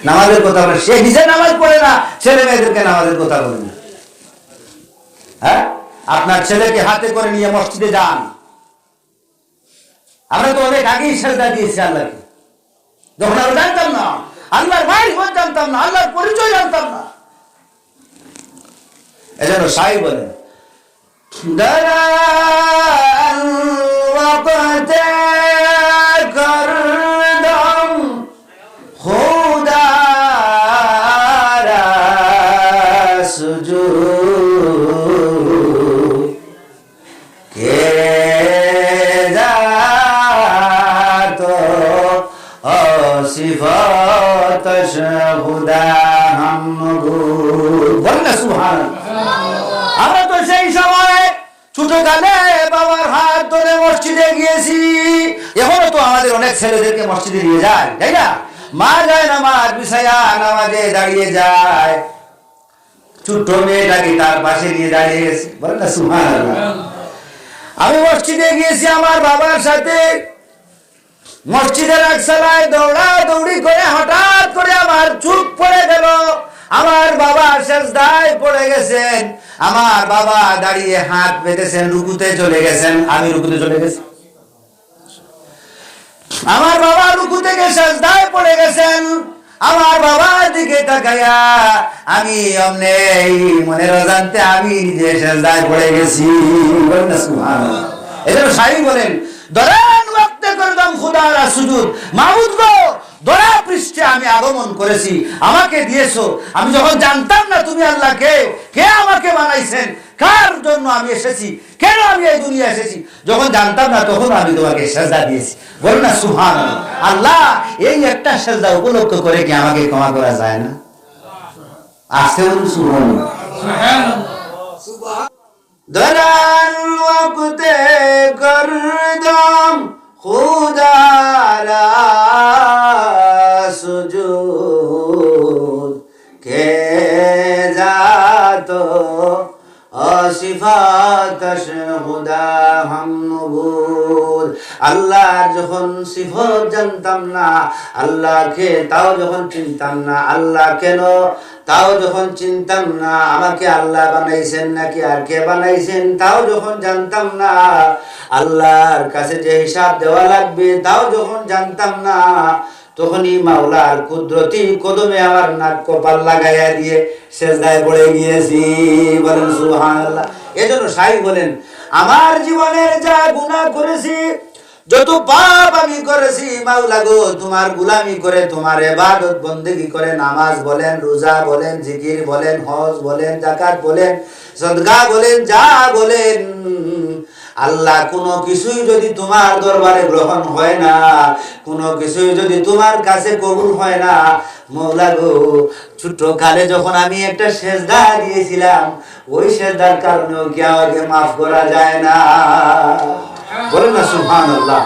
নামাজের কথা বলে, সে নিজে নামাজ পড়ে না, ছেলে মেয়েদেরকে নামাজের কথা বলে না। হ্যাঁ, আপনার ছেলেকে হাতে করে নিয়ে মসজিদে যান। আমরা তো অনেক আগেই সেজদা দিয়েছি আল্লাহকে, যখন আমরা জানতাম না, আল্লাহর মারিফত জানতাম না, আল্লাহর পরিচয় জানতাম না। এজন্য সাই বলেন দরাল ওয়াক্তে করদম খুদারা সুজুদ কে যাতো সিফাত খুদা হাম বলেন না সুবহানাল্লাহ। আমরা তো সেই সময় ছোটকালে বাবার হাত ধরে মসজিদে গিয়েছি। এখনো তো আমাদের অনেক ছেলেদেরকে মসজিদে নিয়ে যায়, তাই না? মা যায় নামাজ বিছায়া নামাজে দাঁড়িয়ে যায়, ছোট্ট মেয়েটাকে তার পাশে নিয়ে দাঁড়িয়ে গেছে। বলেন না সুবহানাল্লাহ। আমি মসজিদে গিয়েছি আমার বাবার সাথে, মসজিদের একসালায় দৌড়াদৌড়ি করে হঠাৎ করে আমার চোখ পড়ে গেল। আমার বাবা সেজদায় পড়ে গেছেন, আমার বাবা দাঁড়িয়ে হাত পেতেছেন, রুকুতে চলে গেছেন, আমি রুকুতে চলে গেছি। আমার বাবা রুকু থেকে সেজদায় পড়ে গেছেন, আমার বাবার দিকে তাকাইয়া আমি অমনে মনের অজান্তে আমি নিজে সেজদায় পড়ে গেছি। বলেন না সুবহানাল্লাহ। এজন্য সাহেব বলেন দরান ওয়াক্তে করদম খুদারা সুজুদ, মাবুদ গো দরা পৃষ্ঠে আমি আগমন করেছি, আমাকে দিয়েছো। আমি যখন জানতাম না তুমি আল্লাহ কে, কে আমাকে বানাইছেন, কার জন্য আমি এসেছি, কেন আমি এই দুনিয়া এসেছি, যখন জানতাম না তখন আমি তোমাকে সেজদা দিয়েছি। বলুন না সুবহানাল্লাহ। আল্লাহ এই একটা সেজদা উপলক্ষ করে কি আমাকে ক্ষমা করা যায় না? আসতে বলুন সুবহানাল্লাহ। দরাল ওয়াক্তে করদম খুদারা সুজুদ কে যাতো সিফাত খুদা হাম নবুদ। আল্লাহর যখন সিফত জানতাম না, আল্লাহকে তাও যখন চিনতাম না, আল্লাহ কেন তাও যখন চিনতাম না, আমাকে আল্লাহ বানাইছেন নাকি আর কে বানাইছেন তাও যখন জানতাম না, আল্লাহর কাছে যে হিসাব দেওয়া লাগবে তাও যখন জানতাম না, তখনই মাওলার কুদরতি কদমে আমার নাক কপাল লাগাইয়া দিয়ে সেজদায় পড়ে গিয়েছি। বলেন সুবহানাল্লাহ। এজন্য সাই বলেন আমার জীবনের যা গুনাহ করেছি, যত পাপ আমি করেছি, মাওলা গো তোমার গোলামি করে, তোমার ইবাদত বندگی করে, নামাজ বলেন, রোজা বলেন, জিকির বলেন, হজ বলেন, যাকাত বলেন, সদকা বলেন, যা বলেন, আল্লাহ কোনো কিছুই যদি তোমার দরবারে গ্রহণ হয় না, কোনো কিছুই যদি তোমার কাছে কবুল হয় না, মাওলা গো ছোট কালে যখন আমি একটা সেজদা দিয়েছিলাম, ওই সেজদার কারণেও কি আমাকে মাফ করা যায় না? বলেন না সুবহানাল্লাহ।